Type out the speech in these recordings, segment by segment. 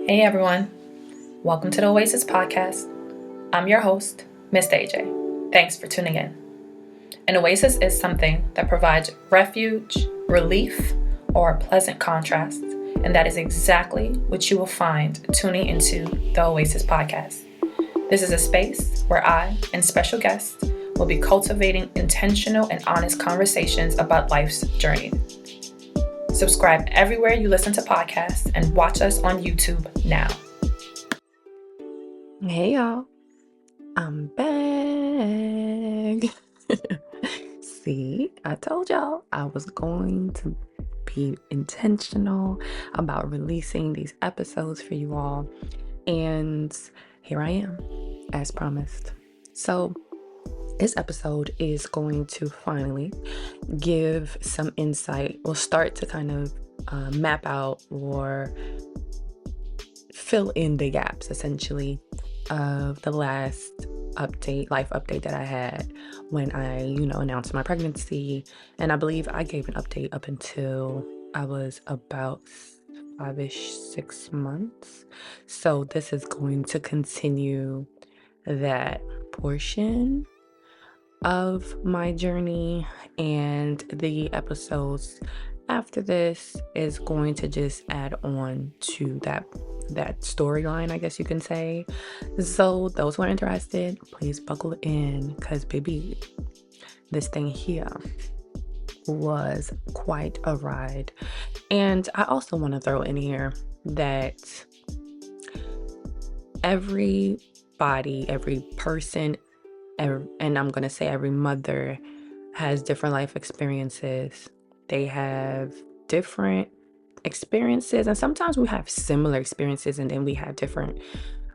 Hey everyone, welcome to the Oasis Podcast. I'm your host, Miss AJ. Thanks for tuning in. An oasis is something that provides refuge, relief, or a pleasant contrast, and that is exactly what you will find tuning into the Oasis Podcast. This is a space where I and special guests will be cultivating intentional and honest conversations about life's journey. Subscribe everywhere you listen to podcasts and watch us on YouTube now. Hey y'all, I'm back. See, I told y'all I was going to be intentional about releasing these episodes for you all. And here I am, as promised. So this episode is going to finally give some insight. We'll start to kind of map out or fill in the gaps, essentially, of the last life update that I had when I, announced my pregnancy. And I believe I gave an update up until I was about 6 months. So this is going to continue that portion of my journey, and the episodes after this is going to just add on to that storyline, I guess you can say. So those who are interested, please buckle in, because baby, this thing here was quite a ride. And I also want to throw in here that everybody, every person, and I'm going to say every mother has different life experiences. They have different experiences, and sometimes we have similar experiences and then we have different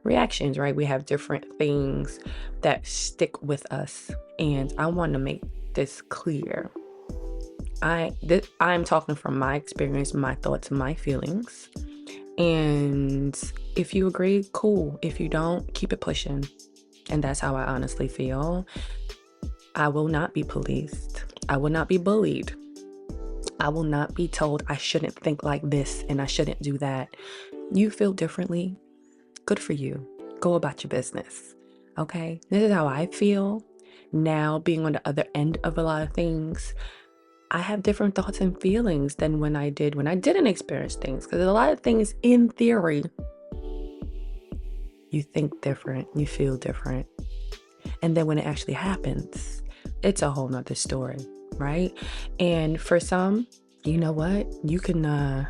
reactions, right? We have different things that stick with us. And I want to make this clear. I'm talking from my experience, my thoughts, my feelings. And if you agree, cool. If you don't, keep it pushing. And that's how I honestly feel. I will not be policed. I will not be bullied. I will not be told I shouldn't think like this and I shouldn't do that. You feel differently. Good for you. Go about your business. Okay? This is how I feel. Now, being on the other end of a lot of things, I have different thoughts and feelings than when I didn't experience things. Because a lot of things, in theory, you think different, you feel different. And then when it actually happens, it's a whole nother story, right? And for some, you know what? You can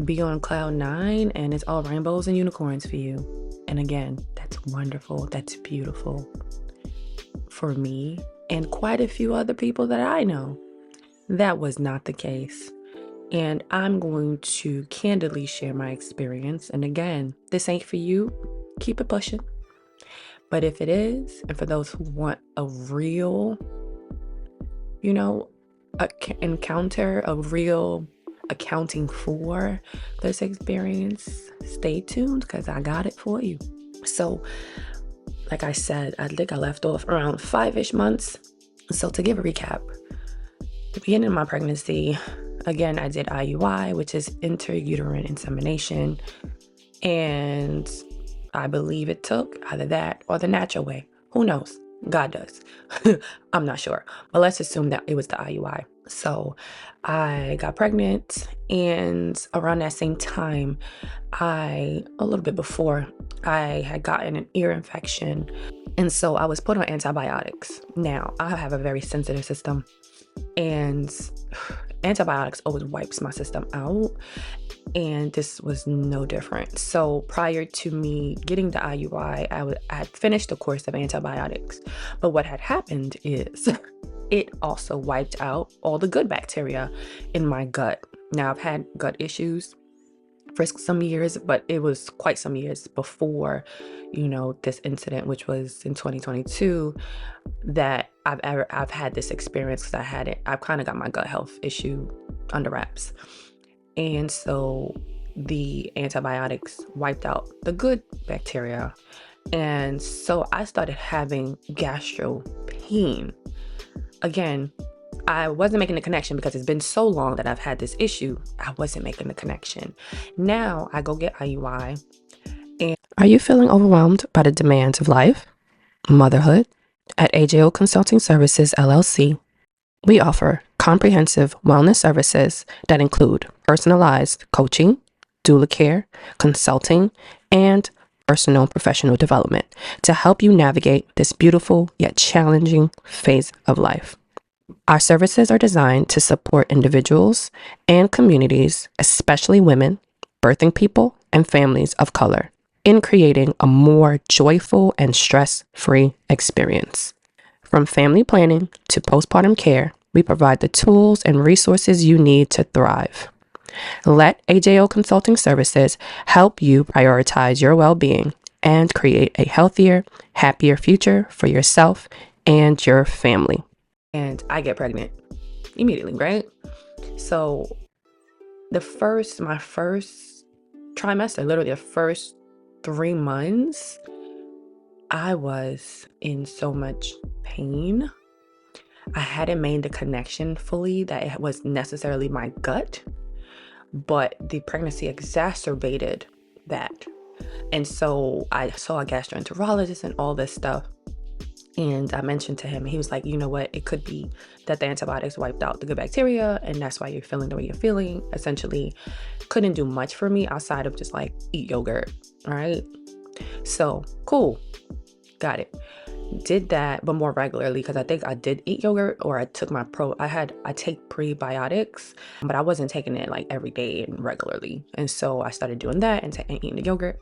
be on cloud 9 and it's all rainbows and unicorns for you. And again, that's wonderful. That's beautiful. For me and quite a few other people that I know, that was not the case. And I'm going to candidly share my experience. And again, this ain't for you. Keep it pushing. But if it is, and for those who want a real, encounter, a real accounting for this experience, stay tuned, because I got it for you. So, like I said, I think I left off around 5-ish months. So to give a recap, the beginning of my pregnancy, again, I did IUI, which is intrauterine insemination. And I believe it took either that or the natural way. Who knows? God does. I'm not sure. But let's assume that it was the IUI. So I got pregnant, and around that same time, a little bit before, I had gotten an ear infection. And so I was put on antibiotics. Now, I have a very sensitive system, and antibiotics always wipes my system out. And this was no different. So prior to me getting the IUI, I had finished the course of antibiotics. But what had happened is it also wiped out all the good bacteria in my gut. Now, I've had gut issues for some years, but it was quite some years before, this incident, which was in 2022, that I've had this experience, because I've kind of got my gut health issue under wraps. And so the antibiotics wiped out the good bacteria. And so I started having gastro pain. Again, I wasn't making the connection because it's been so long that I've had this issue. I wasn't making the connection. Now I go get IUI. And are you feeling overwhelmed by the demands of life, motherhood? At AJO Consulting Services, LLC, we offer comprehensive wellness services that include personalized coaching, doula care, consulting, and personal professional development to help you navigate this beautiful yet challenging phase of life. Our services are designed to support individuals and communities, especially women, birthing people, and families of color, in creating a more joyful and stress-free experience. From family planning to postpartum care, we provide the tools and resources you need to thrive. Let AJO Consulting Services help you prioritize your well-being and create a healthier, happier future for yourself and your family. And I get pregnant immediately, right? So my first trimester, literally the first 3 months, I was in so much pain. I hadn't made the connection fully that it was necessarily my gut, but the pregnancy exacerbated that. And so I saw a gastroenterologist and all this stuff. And I mentioned to him, he was like, you know what? It could be that the antibiotics wiped out the good bacteria and that's why you're feeling the way you're feeling. Essentially, couldn't do much for me outside of just like eat yogurt. All right. So cool. Got it. Did that, but more regularly, because I think I did eat yogurt, or I took I take prebiotics, but I wasn't taking it like every day and regularly. And so I started doing that and eating the yogurt.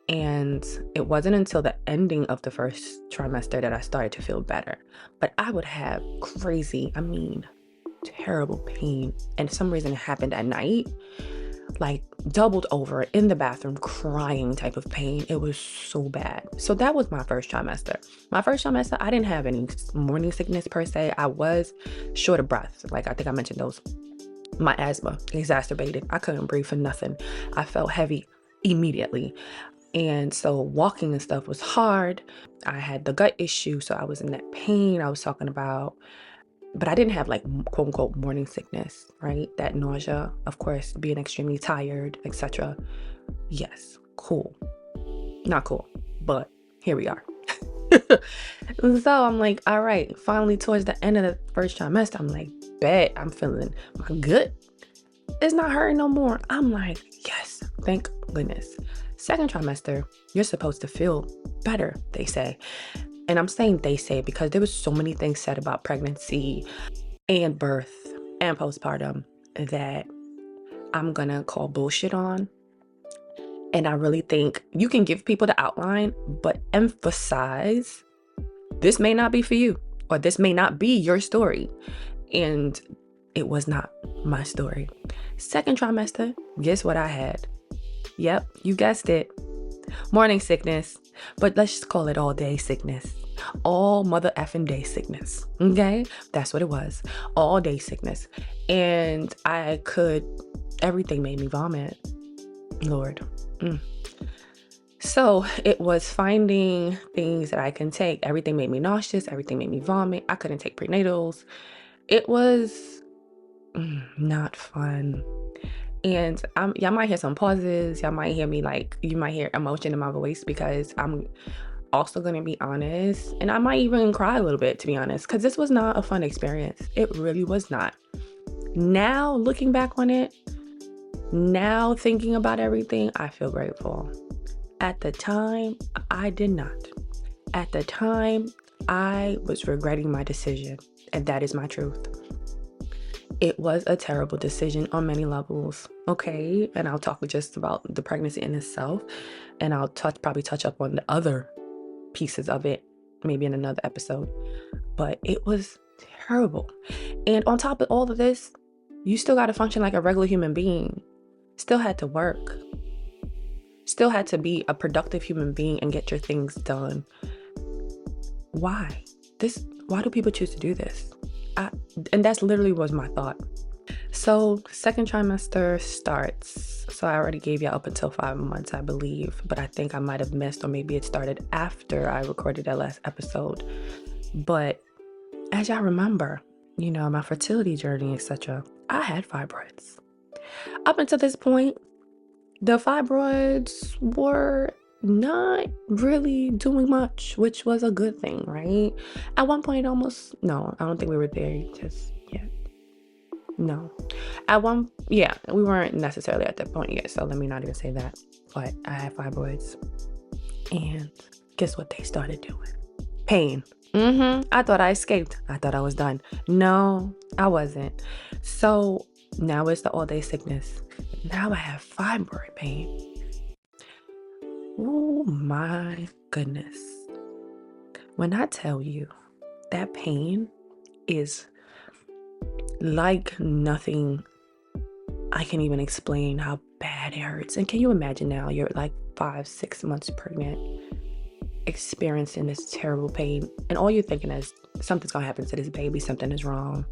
And it wasn't until the ending of the first trimester that I started to feel better. But I would have terrible pain. And for some reason it happened at night, like doubled over in the bathroom, crying type of pain. It was so bad. So that was my first trimester. My first trimester, I didn't have any morning sickness per se. I was short of breath. Like I think I mentioned those. My asthma exacerbated. I couldn't breathe for nothing. I felt heavy immediately. And so walking and stuff was hard. I had the gut issue, so I was in that pain I was talking about. But I didn't have like quote unquote morning sickness, right? That nausea, of course, being extremely tired, etc. Yes, cool. Not cool, but here we are. So I'm like, all right, finally towards the end of the first trimester, I'm like, bet I'm feeling my gut. It's not hurting no more. I'm like, yes, thank goodness. Second trimester, you're supposed to feel better, they say. And I'm saying they say because there was so many things said about pregnancy and birth and postpartum that I'm gonna call bullshit on. And I really think you can give people the outline, but emphasize this may not be for you, or this may not be your story. And it was not my story. Second trimester, guess what I had? Yep, you guessed it. Morning sickness, but let's just call it all day sickness. All mother effing day sickness. Okay? That's what it was. All day sickness. And everything made me vomit. Lord. So it was finding things that I can take. Everything made me nauseous. Everything made me vomit. I couldn't take prenatals. It was not fun. And y'all might hear some pauses. Y'all might hear me you might hear emotion in my voice because I'm also going to be honest. And I might even cry a little bit, to be honest, because this was not a fun experience. It really was not. Now, looking back on it, now thinking about everything, I feel grateful. At the time, I did not. At the time, I was regretting my decision. And that is my truth. It was a terrible decision on many levels, okay? And I'll talk just about the pregnancy in itself, and I'll probably touch up on the other pieces of it, maybe in another episode. But it was terrible. And on top of all of this, you still got to function like a regular human being. Still had to work. Still had to be a productive human being and get your things done. Why? Why do people choose to do this? And that's literally was my thought. So second trimester starts. So I already gave you up until 5 months, I believe, but I think I might have missed, or maybe it started after I recorded that last episode. But as y'all remember, my fertility journey, etc., I had fibroids. Up until this point, the fibroids were not really doing much, which was a good thing, right? At one point, no, I don't think we were there just yet. No. We weren't necessarily at that point yet, so let me not even say that. But I had fibroids, and guess what they started doing? Pain. I thought I escaped. I thought I was done. No, I wasn't. So now it's the all-day sickness. Now I have fibroid pain. Oh my goodness. When I tell you that pain is like nothing I can even explain how bad it hurts. And can you imagine now you're like 5-6 months pregnant, experiencing this terrible pain, and all you're thinking is something's gonna happen to this baby, something is wrong.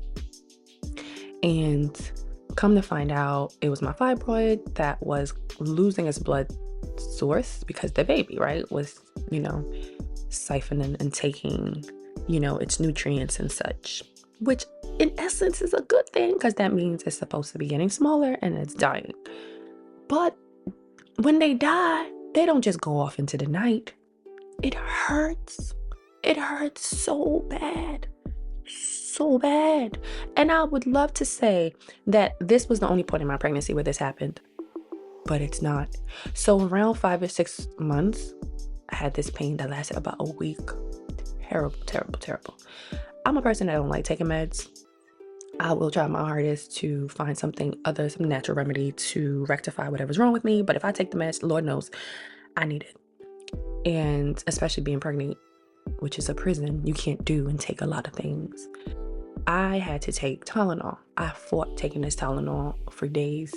And come to find out, it was my fibroid that was losing its blood source because the baby, right, was, siphoning and taking, its nutrients and such, which in essence is a good thing because that means it's supposed to be getting smaller and it's dying. But when they die, they don't just go off into the night. It hurts. It hurts so bad. So bad. And I would love to say that this was the only point in my pregnancy where this happened, but it's not. So around 5 or 6 months, I had this pain that lasted about a week. Terrible, terrible, terrible. I'm a person that don't like taking meds. I will try my hardest to find some natural remedy to rectify whatever's wrong with me. But if I take the meds, Lord knows I need it. And especially being pregnant, which is a prison, you can't do and take a lot of things. I had to take Tylenol. I fought taking this Tylenol for days,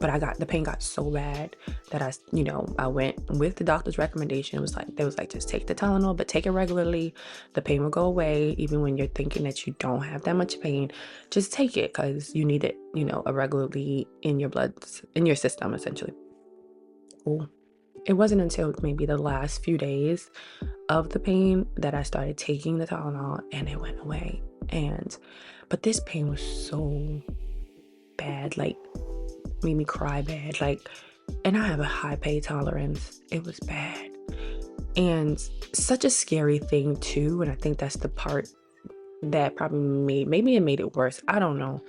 but the pain got so bad that I went with the doctor's recommendation. They was like, just take the Tylenol, but take it regularly. The pain will go away. Even when you're thinking that you don't have that much pain, just take it because you need it, regularly in your blood, in your system, essentially. Cool. It wasn't until maybe the last few days of the pain that I started taking the Tylenol and it went away. But this pain was so bad, made me cry bad, and I have a high pain tolerance. It was bad. And such a scary thing too. And I think that's the part that probably maybe it made it worse. I don't know.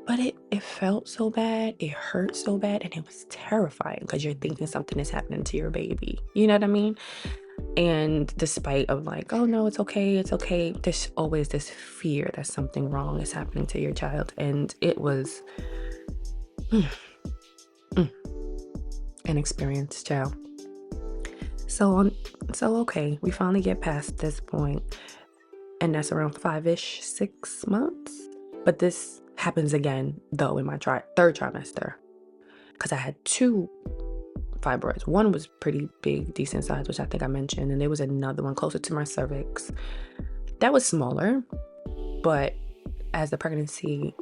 But it felt so bad, it hurt so bad, and it was terrifying because you're thinking something is happening to your baby. You know what I mean? And despite of oh no, it's okay, there's always this fear that something wrong is happening to your child. And it was an experience, child. So okay, we finally get past this point, and that's around 5-ish, 6 months. But this happens again, though, in my third trimester, because I had 2 fibroids. One was pretty big, decent size, which I think I mentioned, and there was another one closer to my cervix that was smaller. But as the pregnancy,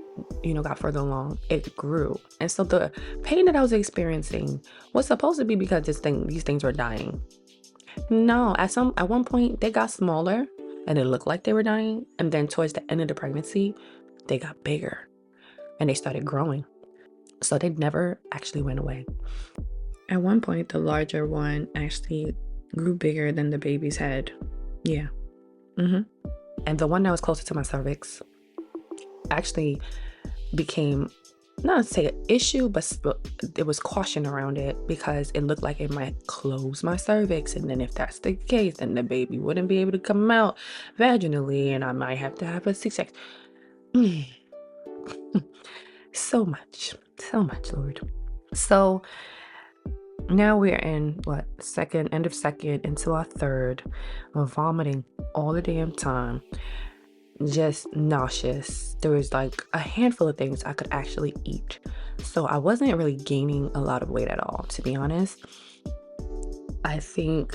got further along, it grew. And so the pain that I was experiencing was supposed to be because these things were dying. No, at one point they got smaller and it looked like they were dying, and then towards the end of the pregnancy, they got bigger and they started growing. So they never actually went away. At one point, the larger one actually grew bigger than the baby's head. Yeah. And the one that was closer to my cervix actually became, not to say an issue, but it was caution around it because it looked like it might close my cervix. And then if that's the case, then the baby wouldn't be able to come out vaginally and I might have to have a C-section. So much, Lord. So now we're in end of second into our third. We're vomiting all the damn time, just nauseous. There was a handful of things I could actually eat. So I wasn't really gaining a lot of weight at all, to be honest.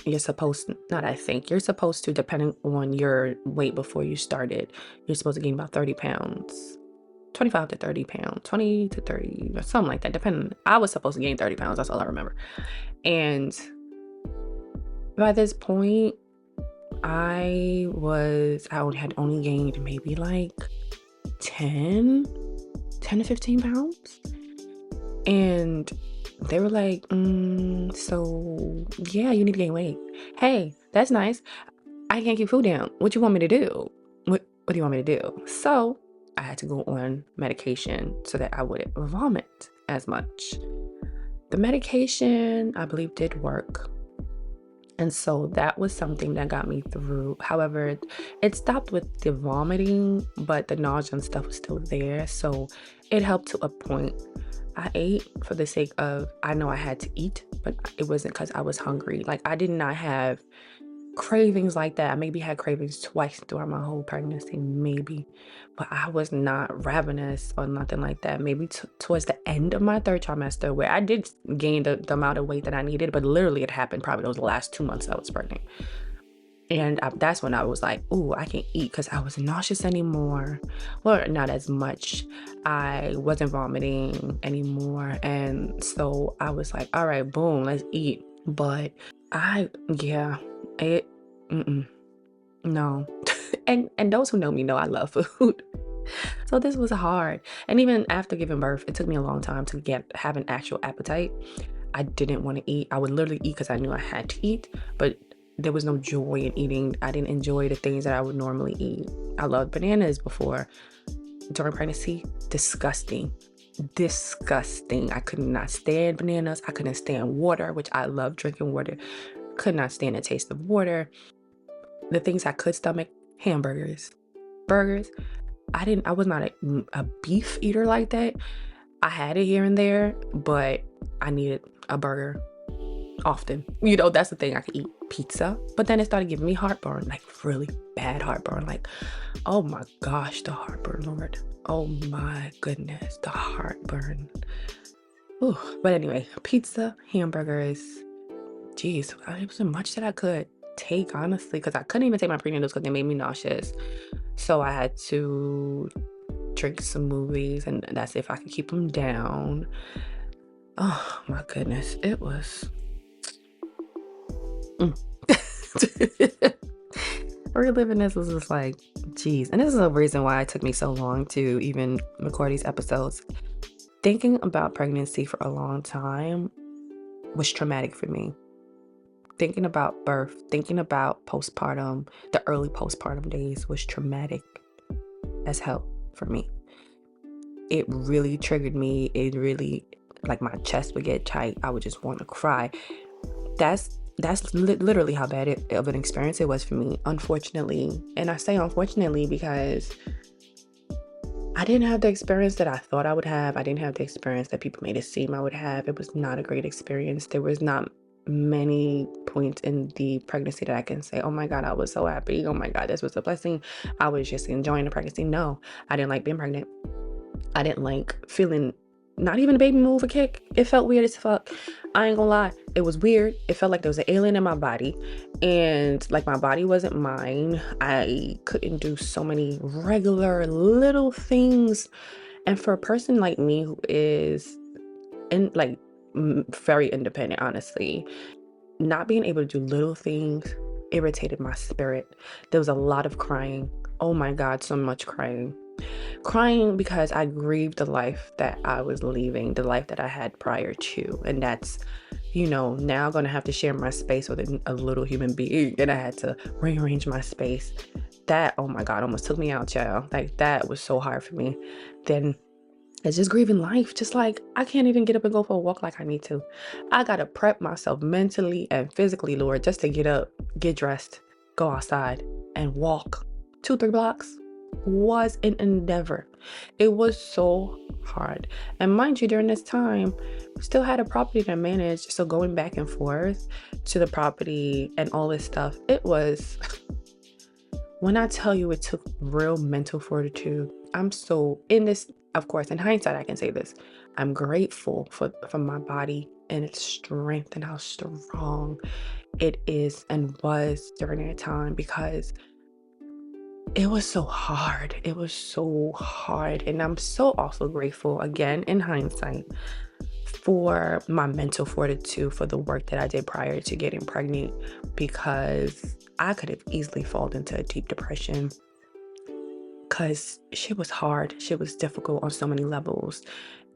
You're supposed to, depending on your weight before you started, you're supposed to gain about 30 pounds. 25 to 30 pounds, 20 to 30, or something like that, depending. I was supposed to gain 30 pounds, that's all I remember. And by this point, I had only gained maybe 10 to 15 pounds. And they were like, so yeah, you need to gain weight. Hey, that's nice. I can't keep food down. What you want me to do? What do you want me to do? So I had to go on medication so that I wouldn't vomit as much. The medication, I believe, did work. And so that was something that got me through. However, it stopped with the vomiting, but the nausea and stuff was still there. So it helped to a point. I ate for the sake of, I know I had to eat, but it wasn't because I was hungry. Like, I did not have cravings like that. I maybe had cravings twice throughout my whole pregnancy, maybe, but I was not ravenous or nothing like that. Maybe towards the end of my third trimester, where I did gain the amount of weight that I needed, but literally it happened probably those last 2 months I was pregnant. And that's when I was like, ooh, I can't eat because I wasn't nauseous anymore. Well, not as much. I wasn't vomiting anymore. And so I was like, all right, boom, let's eat. But no. and those who know me know I love food. So this was hard. And even after giving birth, it took me a long time to have an actual appetite. I didn't want to eat. I would literally eat because I knew I had to eat, but there was no joy in eating. I didn't enjoy the things that I would normally eat. I loved bananas before. During pregnancy, disgusting. I could not stand bananas. I couldn't stand water, which I love drinking water. Could not stand the taste of water. The things I could stomach, hamburgers, burgers. I was not a beef eater like that. I had it here and there, but I needed a burger often. That's the thing. I could eat pizza, but then it started giving me heartburn, like really bad heartburn. Like, oh my gosh, the heartburn, Lord. Oh my goodness, the heartburn. Ooh. But anyway, pizza, hamburgers. Geez, it wasn't much that I could take, honestly, because I couldn't even take my prenatals because they made me nauseous. So I had to drink some smoothies, and that's if I could keep them down. Oh my goodness, it was reliving this was just like, geez. And this is a reason why it took me so long to even record these episodes. Thinking about pregnancy for a long time was traumatic for me. Thinking about birth, thinking about postpartum, the early postpartum days was traumatic as hell for me. It really triggered me. It really, like, my chest would get tight. I would just want to cry. That's literally how bad of an experience it was for me, unfortunately. And I say unfortunately because I didn't have the experience that I thought I would have. I didn't have the experience that people made it seem I would have. It was not a great experience. There was not many points in the pregnancy that I can say, oh my God, I was so happy. Oh my God, this was a blessing. I was just enjoying the pregnancy. No, I didn't like being pregnant. I didn't like feeling not even a baby move or kick. It felt weird as fuck. I ain't gonna lie. It was weird. It felt like there was an alien in my body, and like my body wasn't mine. I couldn't do so many regular little things. And for a person like me who is very independent, honestly, not being able to do little things irritated my spirit. There was a lot of crying. Oh my God, so much crying. Crying because I grieved the life that I was leaving, the life that I had prior to. And that's, now going to have to share my space with a little human being. And I had to rearrange my space. That, oh my God, almost took me out, child. Like, that was so hard for me. Then it's just grieving life. Just like, I can't even get up and go for a walk like I need to. I got to prep myself mentally and physically, Lord, just to get up, get dressed, go outside and walk 2-3 blocks. Was an endeavor. It was so hard. And mind you, during this time, we still had a property to manage. So going back and forth to the property and all this stuff, it was, when I tell you it took real mental fortitude, I'm so in this, of course, in hindsight, I can say this. I'm grateful for my body and its strength and how strong it is and was during that time, because it was so hard. It was so hard. And I'm so also grateful, again, in hindsight, for my mental fortitude, for the work that I did prior to getting pregnant, because I could have easily fallen into a deep depression because shit was hard. Shit was difficult on so many levels.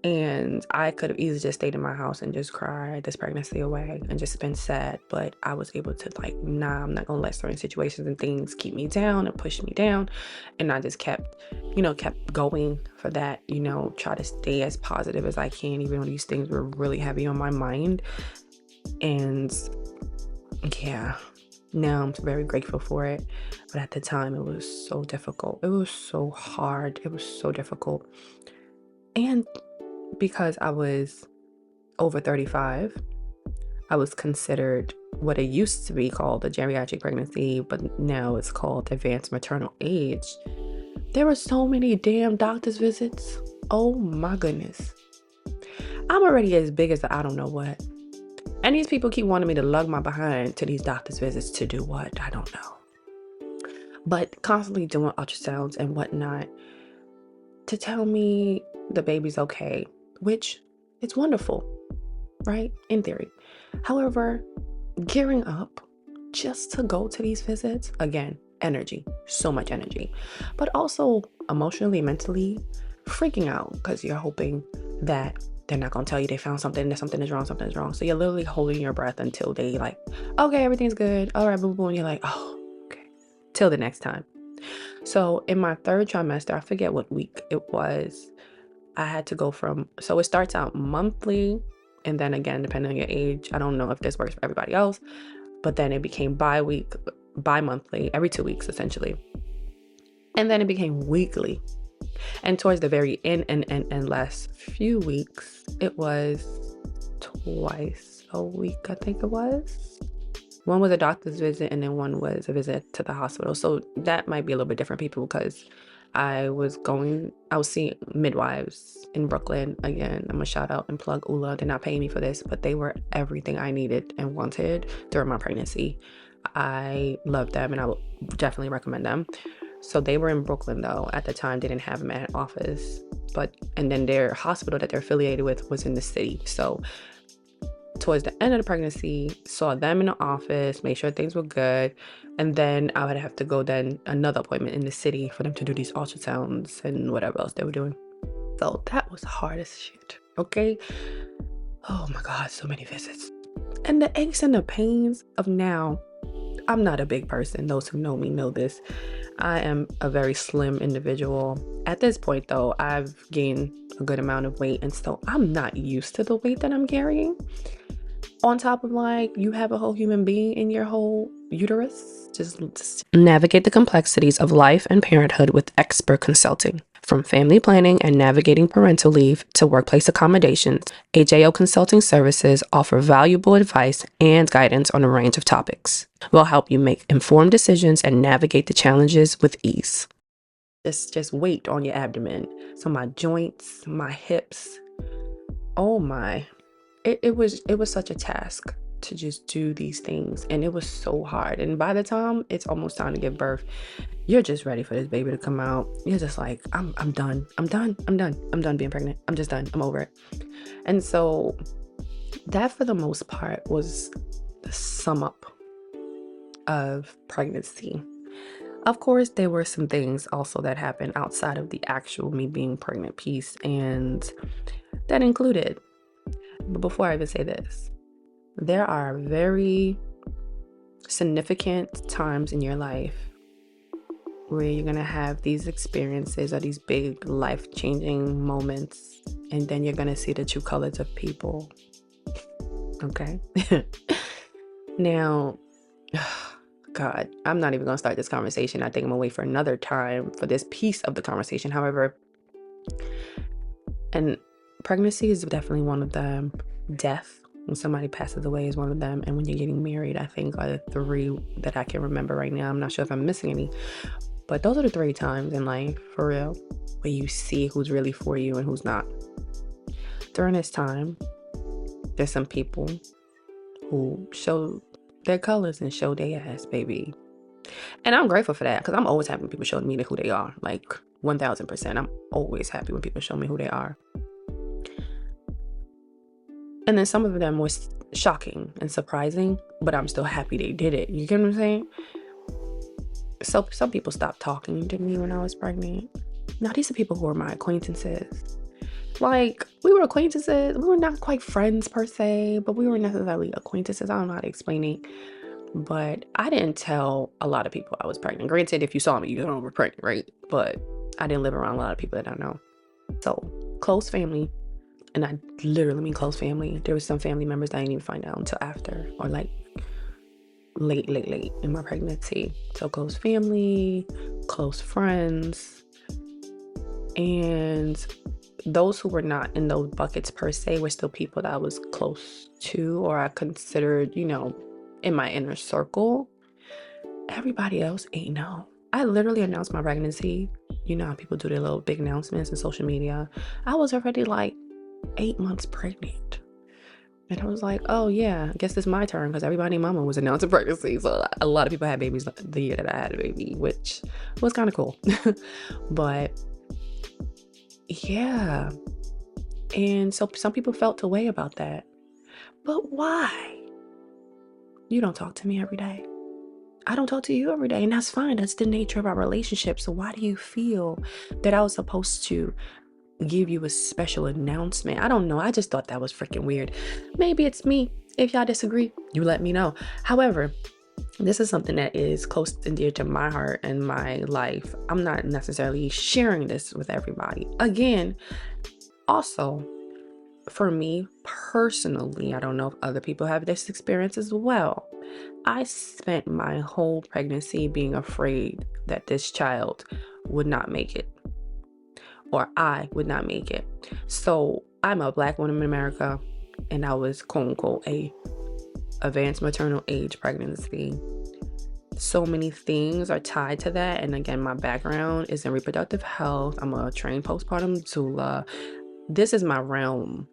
And I could have easily just stayed in my house and just cried this pregnancy away and just been sad. But I was able to like, nah, I'm not gonna let certain situations and things keep me down and push me down. And I just kept going for that, try to stay as positive as I can, even though these things were really heavy on my mind. And yeah, now I'm very grateful for it. But at the time, it was so difficult. It was so hard. It was so difficult. And because I was over 35, I was considered what it used to be called a geriatric pregnancy, but now it's called advanced maternal age. There were so many damn doctor's visits. Oh my goodness. I'm already as big as I don't know what. And these people keep wanting me to lug my behind to these doctor's visits to do what? I don't know. But constantly doing ultrasounds and whatnot to tell me the baby's okay, which it's wonderful, right? In theory. However, gearing up just to go to these visits, again, energy, so much energy, but also emotionally, mentally freaking out because you're hoping that they're not going to tell you they found something, that something is wrong. So you're literally holding your breath until they like, okay, everything's good. All right, boo boo. And you're like, oh, okay. Till the next time. So in my third trimester, I forget what week it was, I had to go so it starts out monthly. And then again, depending on your age, I don't know if this works for everybody else, but then it became bi-monthly, every 2 weeks essentially. And then it became weekly. And towards the very end and last few weeks, it was twice a week, I think it was. One was a doctor's visit and then one was a visit to the hospital. So that might be a little bit different, people, because I was seeing midwives in Brooklyn. Again, I'm gonna shout out and plug ULA. They're not paying me for this, but they were everything I needed and wanted during my pregnancy. I love them and I would definitely recommend them. So they were in Brooklyn though. At the time, they didn't have them at an office, and then their hospital that they're affiliated with was in the city. So towards the end of the pregnancy, saw them in the office, made sure things were good. And then I would have to go another appointment in the city for them to do these ultrasounds and whatever else they were doing. So that was hard as shit. Okay. Oh my God, so many visits. And the aches and the pains of now. I'm not a big person. Those who know me know this. I am a very slim individual. At this point though, I've gained a good amount of weight, and so I'm not used to the weight that I'm carrying. On top of like, you have a whole human being in your whole uterus. Just navigate the complexities of life and parenthood with expert consulting. From family planning and navigating parental leave to workplace accommodations, AJO Consulting Services offer valuable advice and guidance on a range of topics. We'll help you make informed decisions and navigate the challenges with ease. Just weight on your abdomen. So my joints, my hips, oh my. It was such a task to just do these things, and it was so hard. And by the time it's almost time to give birth, you're just ready for this baby to come out. You're just like, I'm done being pregnant. I'm just done. I'm over it. And so that, for the most part, was the sum up of pregnancy. Of course, there were some things also that happened outside of the actual me being pregnant piece, and that included, but before I even say this, there are very significant times in your life where you're going to have these experiences or these big life-changing moments, and then you're going to see the true colors of people. Okay? Now, God, I'm not even going to start this conversation. I think I'm going to wait for another time for this piece of the conversation. However, and pregnancy is definitely one of them. Death, when somebody passes away, is one of them. And when you're getting married, I think, are the three that I can remember right now. I'm not sure if I'm missing any. But those are the 3 times in life, for real, where you see who's really for you and who's not. During this time, there's some people who show their colors and show their ass, baby. And I'm grateful for that, because I'm always happy when people show me who they are. Like 1000%. I'm always happy when people show me who they are. And then some of them was shocking and surprising, but I'm still happy they did it. You get what I'm saying? So some people stopped talking to me when I was pregnant. Now these are people who are my acquaintances. Like, we were acquaintances. We were not quite friends per se, but we were necessarily acquaintances. I don't know how to explain it. But I didn't tell a lot of people I was pregnant. Granted, if you saw me, you know I was pregnant, right? But I didn't live around a lot of people that I know. So, close family, and I literally mean close family. There was some family members that I didn't even find out until after, or like late in my pregnancy. So close family, close friends, and those who were not in those buckets per se were still people that I was close to, or I considered, in my inner circle. Everybody else ain't know. I literally announced my pregnancy. You know how people do their little big announcements on social media. I was already like 8 months pregnant. And I was like, oh yeah, I guess it's my turn, because everybody mama was announcing pregnancy. So a lot of people had babies the year that I had a baby, which was kind of cool. But yeah. And so some people felt a way about that. But why? You don't talk to me every day. I don't talk to you every day, and that's fine. That's the nature of our relationship. So why do you feel that I was supposed to give you a special announcement? I don't know. I just thought that was freaking weird. Maybe it's me. If y'all disagree, you let me know. However, this is something that is close and dear to my heart and my life. I'm not necessarily sharing this with everybody. Again, also, for me personally, I don't know if other people have this experience as well. I spent my whole pregnancy being afraid that this child would not make it, or I would not make it. So I'm a Black woman in America, and I was quote unquote a advanced maternal age pregnancy. So many things are tied to that. And again, my background is in reproductive health. I'm a trained postpartum doula. This is my realm.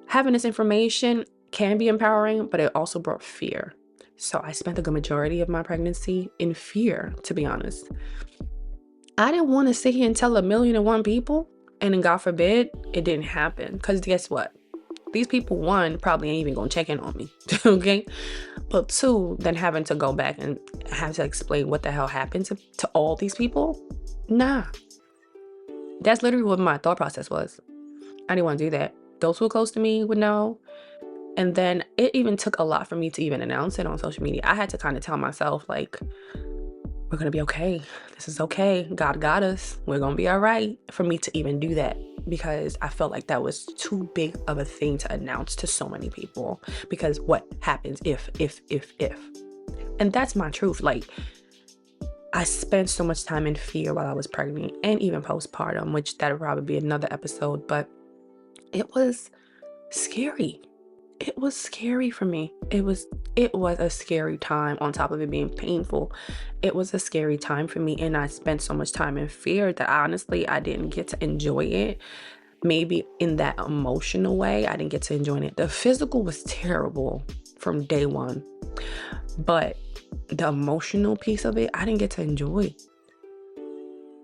Having this information can be empowering, but it also brought fear. So I spent the good majority of my pregnancy in fear, to be honest. I didn't want to sit here and tell 1,000,001 people, and then God forbid it didn't happen. Because guess what? These people, one, probably ain't even going to check in on me, okay? But two, then having to go back and have to explain what the hell happened to all these people? Nah. That's literally what my thought process was. I didn't want to do that. Those who are close to me would know. And then it even took a lot for me to even announce it on social media. I had to kind of tell myself, like, we're going to be okay. This is okay. God got us. We're going to be all right. For me to even do that, because I felt like that was too big of a thing to announce to so many people. Because what happens if? And that's my truth. Like, I spent so much time in fear while I was pregnant and even postpartum, which that'll probably be another episode. But it was scary. It was scary for me. It was a scary time on top of it being painful. It was a scary time for me, and I spent so much time in fear that honestly I didn't get to enjoy it. Maybe in that emotional way, I didn't get to enjoy it. The physical was terrible from day one, but the emotional piece of it, I didn't get to enjoy.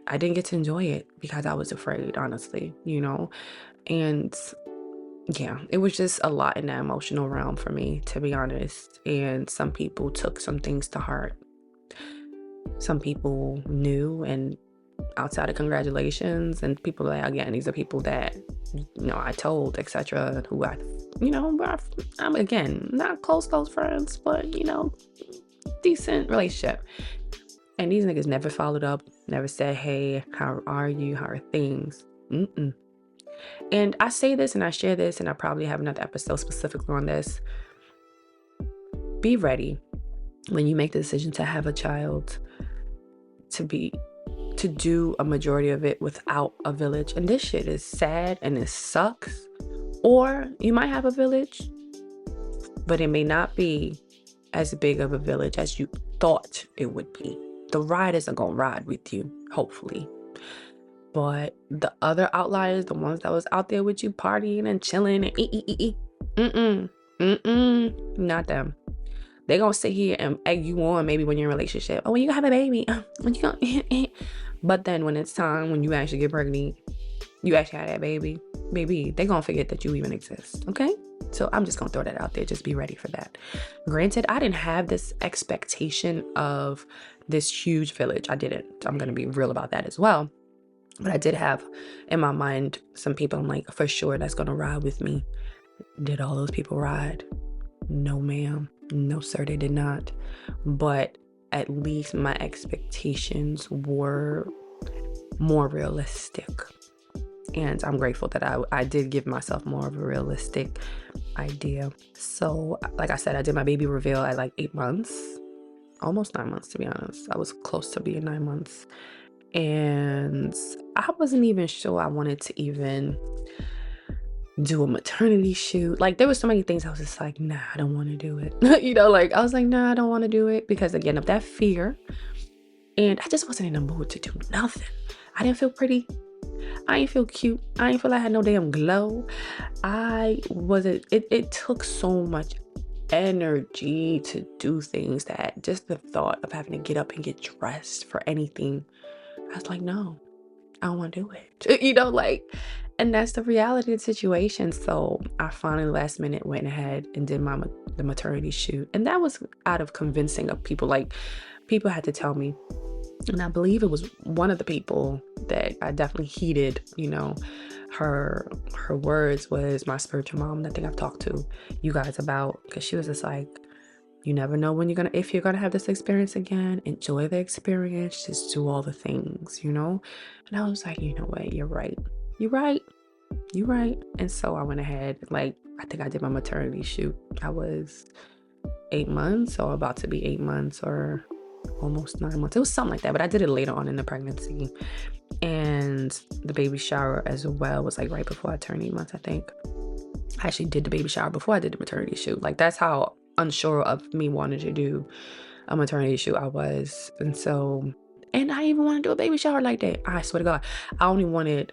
I didn't get to enjoy it because I was afraid, honestly, and yeah, it was just a lot in that emotional realm for me, to be honest. And some people took some things to heart. Some people knew, and outside of congratulations, and people that, again, these are people that, I told, etc., who I'm, again, not close friends, but, decent relationship. And these niggas never followed up, never said, hey, how are you? How are things? And I say this and I share this, and I probably have another episode specifically on this. Be ready when you make the decision to have a child to do a majority of it without a village. And this shit is sad and it sucks. Or you might have a village, but it may not be as big of a village as you thought it would be. The riders are gonna ride with you, hopefully. But the other outliers, the ones that was out there with you partying and chilling and not them. They're gonna sit here and egg you on maybe when you're in a relationship. Oh, when you gonna have a baby? When you gonna But then when it's time, when you actually get pregnant, you actually have that baby, they gonna forget that you even exist, okay? So I'm just gonna throw that out there. Just be ready for that. Granted, I didn't have this expectation of this huge village. I didn't. I'm gonna be real about that as well. But I did have in my mind some people I'm like, for sure that's gonna ride with me. Did all those people ride? No, ma'am. No, sir, they did not. But at least my expectations were more realistic. And I'm grateful that I did give myself more of a realistic idea. So, like I said, I did my baby reveal at like 8 months, almost 9 months, to be honest. I was close to being 9 months. And I wasn't even sure I wanted to even do a maternity shoot. Like, there was so many things I was just like, nah, I don't want to do it. Like, I was like, nah, I don't want to do it because, again, of that fear. And I just wasn't in the mood to do nothing. I didn't feel pretty. I didn't feel cute. I didn't feel like I had no damn glow. It took so much energy to do things that just the thought of having to get up and get dressed for anything, I was like, no, I don't want to do it. And that's the reality of the situation. So I finally last minute went ahead and did the maternity shoot. And that was out of convincing of people. Like, people had to tell me. And I believe it was one of the people that I definitely heeded, her words was my spiritual mom. I think I've talked to you guys about, because she was just like, you never know if you're going to have this experience again. Enjoy the experience. Just do all the things, And I was like, you know what? You're right. And so I went ahead, I think I did my maternity shoot. I was 8 months or about to be 8 months or almost 9 months. It was something like that, but I did it later on in the pregnancy. And the baby shower as well was right before I turned 8 months, I think. I actually did the baby shower before I did the maternity shoot. That's how unsure of me wanting to do a maternity shoot I was. And I didn't even want to do a baby shower like that. I swear to God, I only wanted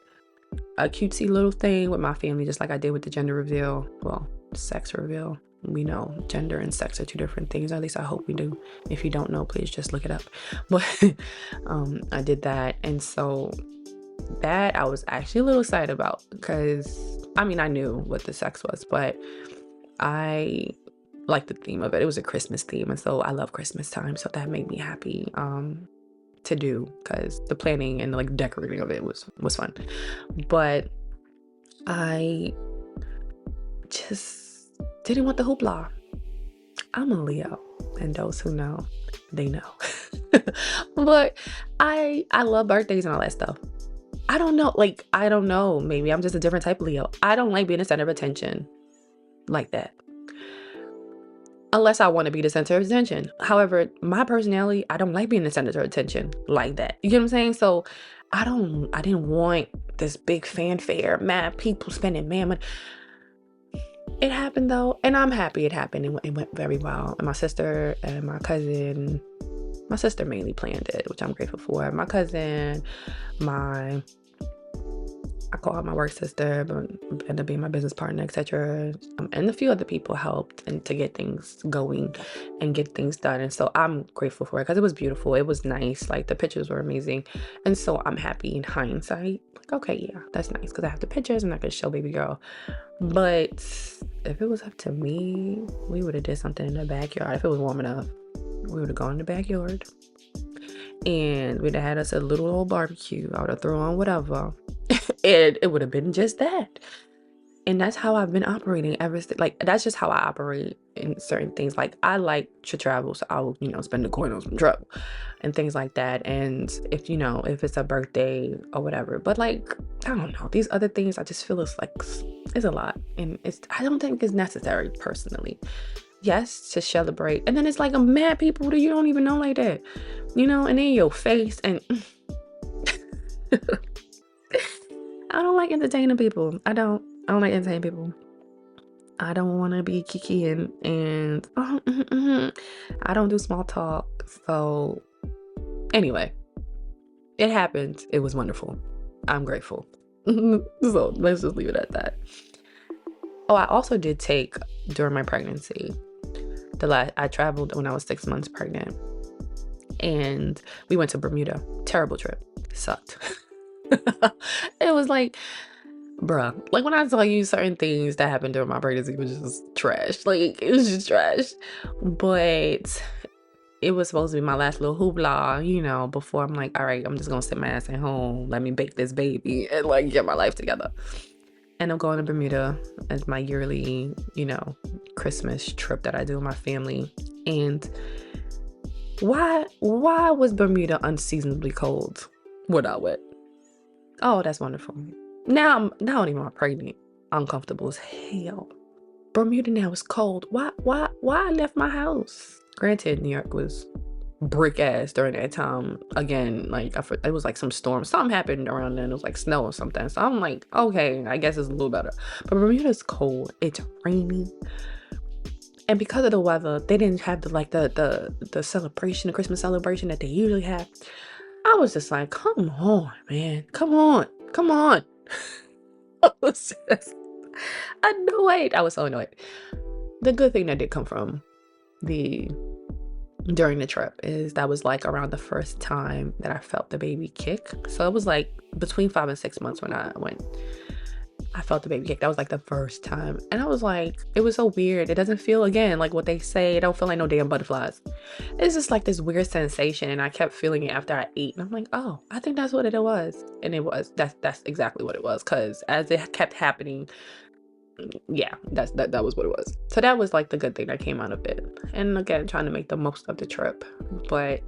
a cutesy little thing with my family, just like I did with the gender reveal. Well, sex reveal. We know gender and sex are two different things. At least I hope we do. If you don't know, please just look it up. But I did that. And so that I was actually a little excited about, because I knew what the sex was, but I liked the theme of it. It was a Christmas theme. And so I love Christmas time. So that made me happy to do, because the planning and decorating of it was fun. But I just didn't want the hoopla. I'm a Leo, and those who know, they know. But I love birthdays and all that stuff. I don't know. I don't know. Maybe I'm just a different type of Leo. I don't like being the center of attention like that. Unless I want to be the center of attention. However, my personality, I don't like being the center of attention like that. You get what I'm saying? So I didn't want this big fanfare, mad people spending mad money. It happened though, and I'm happy it happened. It went very well. And my sister and my cousin, my sister mainly planned it, which I'm grateful for. My cousin, I call her my work sister, but ended up being my business partner, etc. And a few other people helped and to get things going and get things done. And so I'm grateful for it, because it was beautiful. It was nice. The pictures were amazing. And so I'm happy in hindsight. Okay, yeah, that's nice, because I have the pictures and I can show baby girl. But if it was up to me, we would have did something in the backyard. If it was warm enough, we would have gone in the backyard. And we'd have had us a little old barbecue. I would have thrown on whatever. And it would have been just that. And that's how I've been operating ever since. That's just how I operate in certain things. I like to travel, so I'll, spend the coin on some travel and things like that. And if it's a birthday or whatever. But I don't know. These other things, I just feel it's a lot. And I don't think it's necessary personally. Yes, to celebrate. And then it's a mad people that you don't even know like that. And in your face. And I don't like entertaining people. I don't like entertaining people. I don't want to be kiki and I don't do small talk. So anyway, it happened. It was wonderful. I'm grateful. So let's just leave it at that. Oh, I also did take during my pregnancy. I traveled when I was 6 months pregnant, and we went to Bermuda. Terrible trip. Sucked. It was Bruh, like when I tell you certain things that happened during my pregnancy was just trash. Like it was just trash. But it was supposed to be my last little hoopla, before I'm like, all right, I'm just gonna sit my ass at home. Let me bake this baby and like get my life together. And I'm going to Bermuda as my yearly, Christmas trip that I do with my family. And why was Bermuda unseasonably cold without wet? Oh, that's wonderful. Now I'm not even pregnant. Uncomfortable as hell. Bermuda now is cold. Why I left my house? Granted, New York was brick ass during that time. Again, like it was like some storm. Something happened around then. It was like snow or something. So I'm like, okay, I guess it's a little better. But Bermuda's cold. It's rainy. And because of the weather, they didn't have the celebration, the Christmas celebration that they usually have. I was just like, come on, man. Come on. I was just annoyed. I was so annoyed. The good thing that did come from during the trip is that was like around the first time that I felt the baby kick. So it was like between 5 and 6 months when I felt the baby kick. That was like the first time. And I was like, it was so weird. It doesn't feel, again, like what they say. It don't feel like no damn butterflies. It's just like this weird sensation. And I kept feeling it after I ate. And I'm like, oh, I think that's what it was. And it was. That's exactly what it was. Because as it kept happening, yeah, that was what it was. So that was like the good thing that came out of it. And again, trying to make the most of the trip. But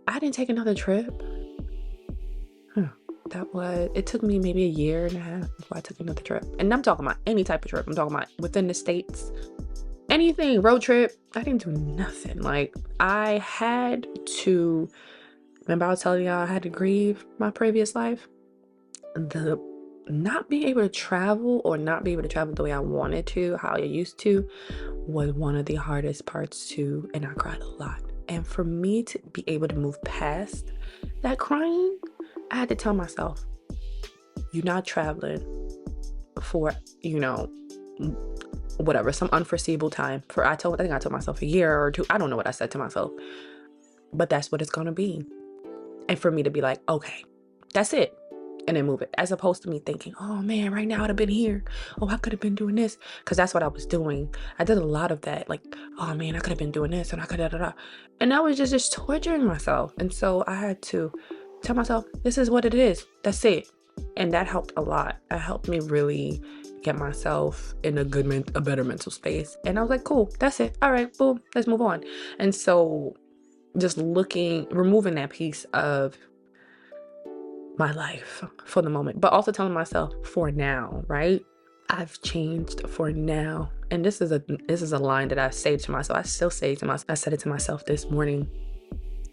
I didn't take another trip. It took me maybe a year and a half before I took another trip. And I'm talking about any type of trip. I'm talking about within the States. Anything, road trip. I didn't do nothing. Like I had to, remember I was telling y'all I had to grieve my previous life? The not being able to travel or not be able to travel the way I wanted to, how I used to, was one of the hardest parts too. And I cried a lot. And for me to be able to move past that crying, I had to tell myself, you're not traveling for, whatever, some unforeseeable time. I think I told myself a year or two. I don't know what I said to myself, but that's what it's going to be. And for me to be like, okay, that's it. And then move it, as opposed to me thinking, oh man, right now I'd have been here. Oh, I could have been doing this. Because that's what I was doing. I did a lot of that. Like, oh man, I could have been doing this and I could have, and I was just torturing myself. And so I had to tell myself, this is what it is. That's it. And that helped a lot. That helped me really get myself in a better mental space. And I was like, cool, that's it. All right, boom, let's move on. And so just removing that piece of my life for the moment, but also telling myself for now, right? I've changed for now. And this is a line that I say to myself. I still say to myself. I said it to myself this morning,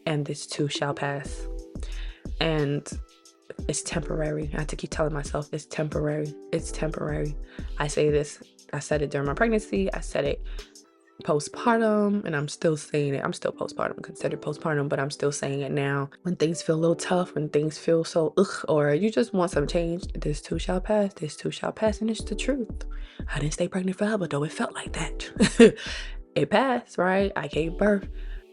and this too shall pass. And it's temporary. I have to keep telling myself it's temporary. It's temporary. I say this. I said it during my pregnancy. I said it postpartum, and I'm still saying it. I'm still postpartum, considered postpartum, but I'm still saying it now. When things feel a little tough, when things feel so or you just want some change, this too shall pass. This too shall pass, and it's the truth. I didn't stay pregnant forever, though. It felt like that. It passed, right? I gave birth.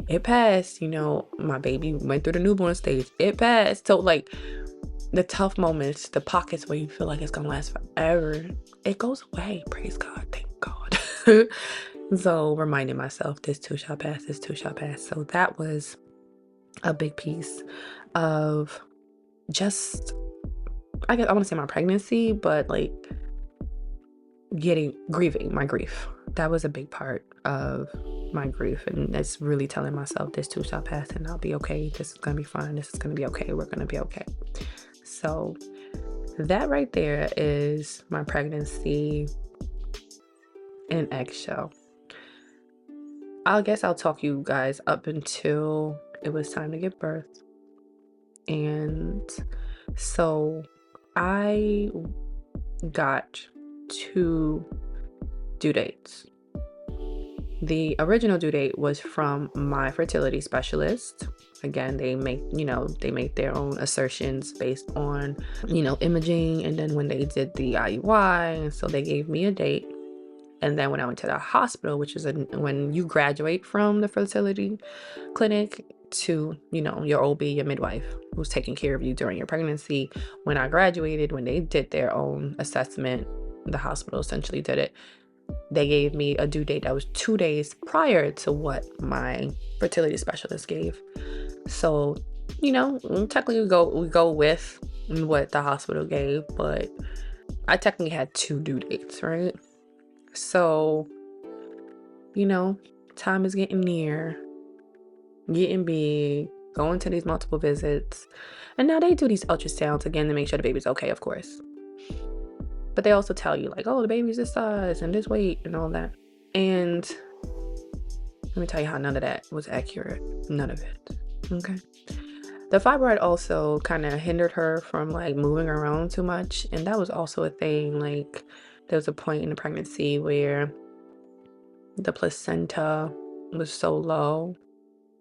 It passed. My baby went through the newborn stage. It passed. So like the tough moments, the pockets where you feel like it's gonna last forever, it goes away. Praise God. Thank God. So reminding myself, this too shall pass, this too shall pass. So that was a big piece of just, I guess I want to say my pregnancy, but like grieving my grief. That was a big part of my grief. And it's really telling myself, this too shall pass and I'll be okay. This is going to be fine. This is going to be okay. We're going to be okay. So that right there is my pregnancy in eggshell. I guess I'll talk you guys up until it was time to give birth. And so I got 2 due dates. The original due date was from my fertility specialist. Again, they make their own assertions based on, imaging. And then when they did the IUI, and so they gave me a date. And then when I went to the hospital, which is when you graduate from the fertility clinic to, your OB, your midwife, who's taking care of you during your pregnancy. When I graduated, when they did their own assessment, the hospital essentially did it, they gave me a due date that was 2 days prior to what my fertility specialist gave. So, technically we go with what the hospital gave, but I technically had 2 due dates, right? So, time is getting near, getting big, going to these multiple visits. And now they do these ultrasounds again to make sure the baby's okay, of course. But they also tell you like, oh, the baby's this size and this weight and all that. And let me tell you how none of that was accurate. None of it. Okay. The fibroid also kind of hindered her from like moving around too much. And that was also a thing. Like there was a point in the pregnancy where the placenta was so low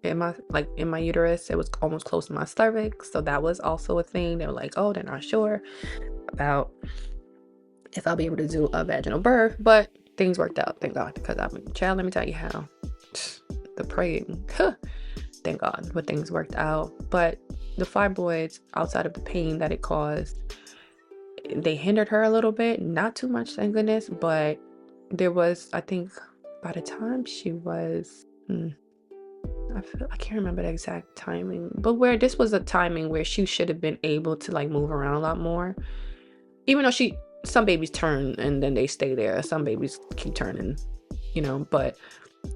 in my uterus. It was almost close to my cervix. So that was also a thing. They were like, oh, they're not sure about if I'll be able to do a vaginal birth, but things worked out, thank God, because child, let me tell you how the praying, thank God, but things worked out. But the fibroids, outside of the pain that it caused, they hindered her a little bit, not too much, thank goodness, but there was, I think, by the time she was, I can't remember the exact timing, but where this was a timing where she should have been able to like move around a lot more, even though some babies turn and then they stay there. Some babies keep turning, but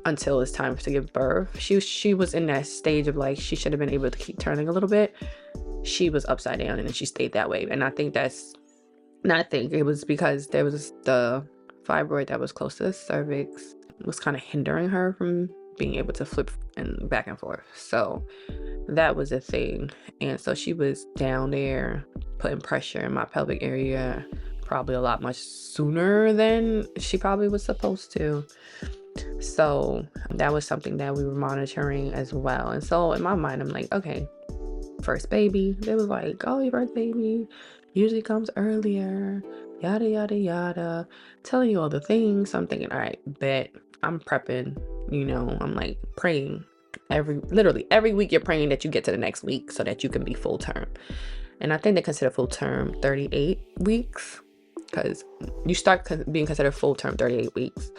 until it's time to give birth, she was in that stage of like, she should have been able to keep turning a little bit. She was upside down and then she stayed that way. And I think it was because there was the fibroid that was close to the cervix was kind of hindering her from being able to flip and back and forth. So that was a thing. And so she was down there putting pressure in my pelvic area probably a lot much sooner than she probably was supposed to. So that was something that we were monitoring as well. And so in my mind, I'm like, okay, first baby. They was like, oh, your first baby usually comes earlier, yada, yada, yada, telling you all the things. So I'm thinking, all right, bet. I'm prepping, I'm like praying literally every week you're praying that you get to the next week so that you can be full term. And I think they consider full term 38 weeks because you start being considered full term 38 weeks,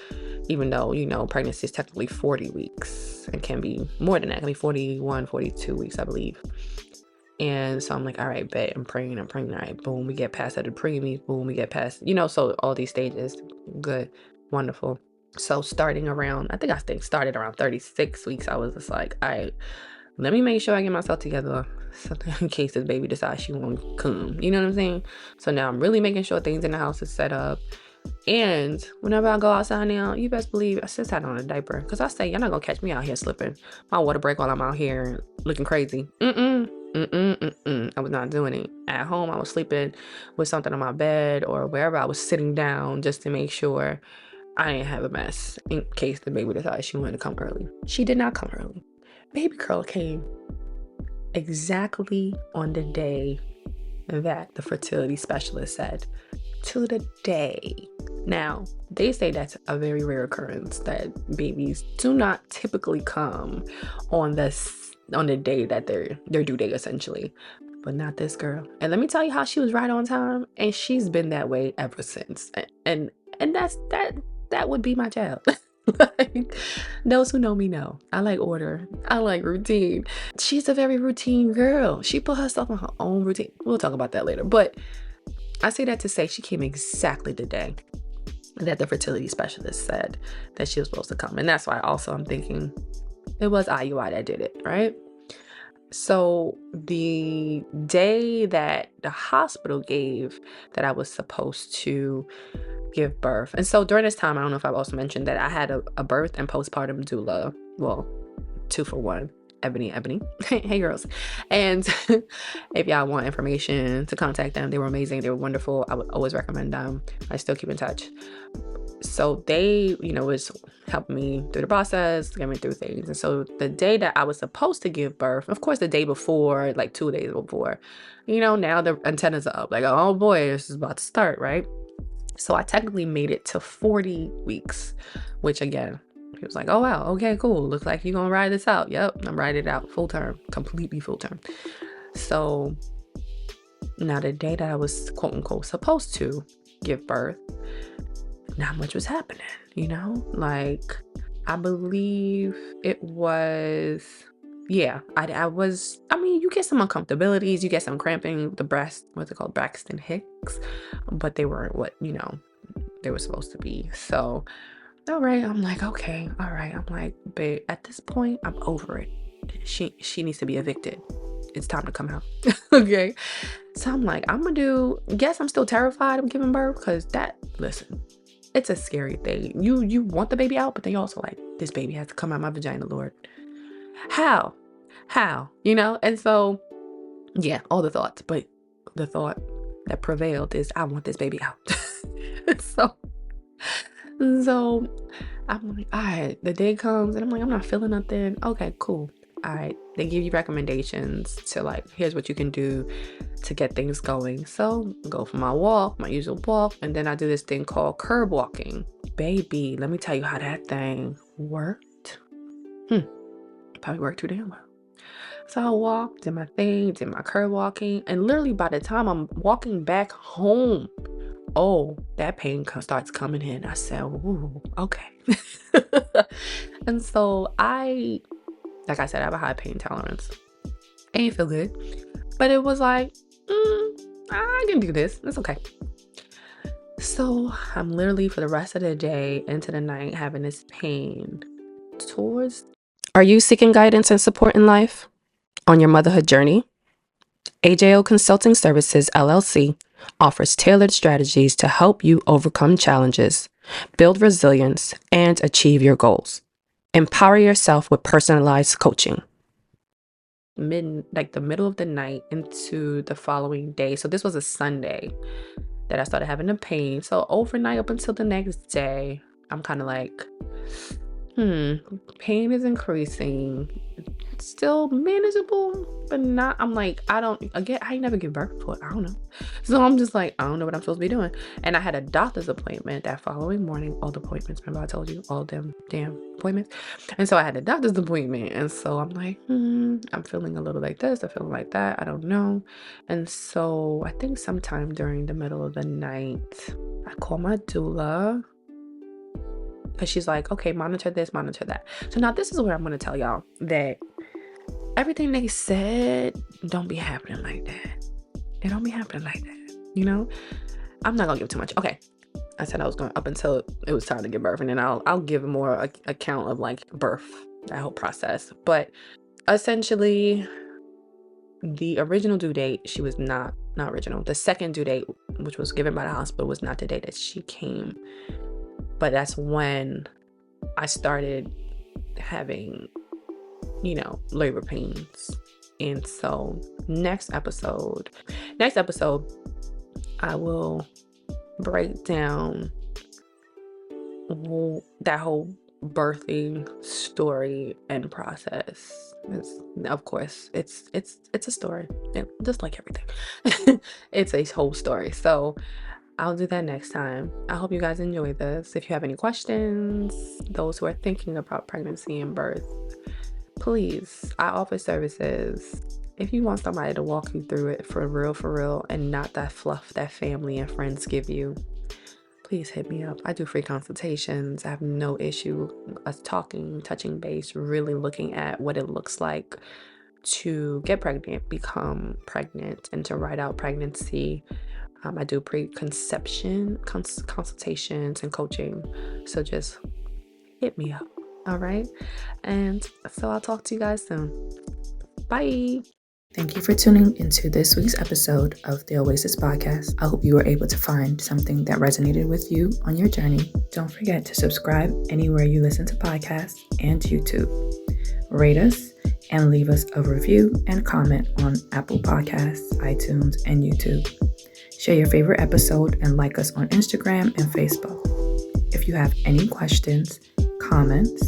even though, pregnancy is technically 40 weeks and can be more than that. It can be 41, 42 weeks, I believe. And so I'm like, all right, bet. I'm praying. All right, boom, we get past that. The preemies, boom, we get past, so all these stages, good, wonderful. So starting around, I think started around 36 weeks, I was just like, all right, let me make sure I get myself together in case this baby decides she won't come. You know what I'm saying? So now I'm really making sure things in the house is set up. And whenever I go outside now, you best believe I just had on a diaper. Because I say, you're not going to catch me out here slipping my water break while I'm out here looking crazy. I was not doing it. At home, I was sleeping with something on my bed or wherever I was sitting down just to make sure I didn't have a mess in case the baby decided she wanted to come early. She did not come early. Baby girl came exactly on the day that the fertility specialist said, to the day. Now, they say that's a very rare occurrence that babies do not typically come on the day that their due date essentially, but not this girl. And let me tell you how she was right on time, and she's been that way ever since. And that would be my child. Like, those who know me know I like order, I like routine. She's a very routine girl. She put herself on her own routine. We'll talk about that later, but I say that to say she came exactly the day that the fertility specialist said that she was supposed to come. And that's why also I'm thinking it was IUI that did it, right? So the day that the hospital gave that I was supposed to give birth. And so during this time, I don't know if I've also mentioned that I had a birth and postpartum doula. Well, 2 for 1. Ebony. Hey girls. And if y'all want information to contact them, they were amazing. They were wonderful. I would always recommend them. I still keep in touch. So they, was helping me through the process, getting me through things. And so the day that I was supposed to give birth, of course, the day before, like 2 days before, now the antennas are up. Like, oh boy, this is about to start, right? So I technically made it to 40 weeks, which again, He was like, oh, wow, okay, cool. Looks like you're going to ride this out. Yep, I'm riding it out full term, completely full term. So now the day that I was quote unquote supposed to give birth, not much was happening, like I believe it was, you get some uncomfortabilities, you get some cramping, the breast, what's it called, Braxton Hicks, but they weren't what, they were supposed to be. So, all right, I'm like, okay, all right. I'm like, babe, at this point, I'm over it. She needs to be evicted. It's time to come out. Okay. So I'm like, I'm still terrified of giving birth because listen, it's a scary thing. You want the baby out, but then you also like, this baby has to come out my vagina, Lord. How? And so, yeah, all the thoughts, but the thought that prevailed is I want this baby out. So I'm like, all right, the day comes and I'm like, I'm not feeling nothing. Okay, cool. All right. They give you recommendations to like, here's what you can do to get things going. So go for my usual walk. And then I do this thing called curb walking. Baby, let me tell you how that thing worked. Probably worked too damn well. So I walked, did my thing, did my curb walking. And literally by the time I'm walking back home, that pain starts coming in. I said, ooh, okay. And so like I said, I have a high pain tolerance. Ain't feel good. But it was like, I can do this. It's okay. So I'm literally for the rest of the day into the night having this pain Are you seeking guidance and support in life on your motherhood journey? AJO Consulting Services, LLC offers tailored strategies to help you overcome challenges, build resilience, and achieve your goals. Empower yourself with personalized coaching. The middle of the night into the following day. So this was a Sunday that I started having the pain. So overnight up until the next day, I'm kind of like, pain is increasing. Still manageable, but not. I'm like, I ain't never give birth before. I don't know. So I'm just like, I don't know what I'm supposed to be doing. And I had a doctor's appointment that following morning. All the appointments. Remember I told you all them damn appointments. And so I had a doctor's appointment. And so I'm like, I'm feeling a little like this. I'm feeling like that. I don't know. And so I think sometime during the middle of the night, I call my doula. Because she's like, okay, monitor this, monitor that. So now this is where I'm going to tell y'all that everything they said don't be happening like that. It don't be happening like that. I'm not going to give too much. Okay. I said I was going up until it was time to give birth. And then I'll give more account of like birth, that whole process. But essentially, the original due date, she was not original. The second due date, which was given by the hospital, was not the day that she came. But that's when I started having, labor pains. And so next episode, I will break down that whole birthing story and process. Of course, it's a story, just like everything. It's a whole story. So I'll do that next time. I hope you guys enjoy this. If you have any questions, those who are thinking about pregnancy and birth, please, I offer services. If you want somebody to walk you through it for real, and not that fluff that family and friends give you, please hit me up. I do free consultations. I have no issue us talking, touching base, really looking at what it looks like to get pregnant, become pregnant, and to ride out pregnancy. I do preconception consultations and coaching. So just hit me up. All right. And so I'll talk to you guys soon. Bye. Thank you for tuning into this week's episode of the Oasis Podcast. I hope you were able to find something that resonated with you on your journey. Don't forget to subscribe anywhere you listen to podcasts and YouTube. Rate us and leave us a review and comment on Apple Podcasts, iTunes, and YouTube. Share your favorite episode and like us on Instagram and Facebook. If you have any questions, comments,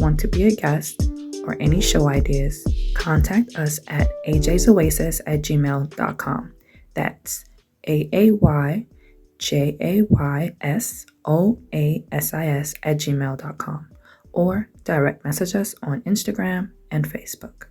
want to be a guest, or any show ideas, contact us at ajaysoasis@gmail.com. That's AAYJAYSOASIS@gmail.com. or direct message us on Instagram and Facebook.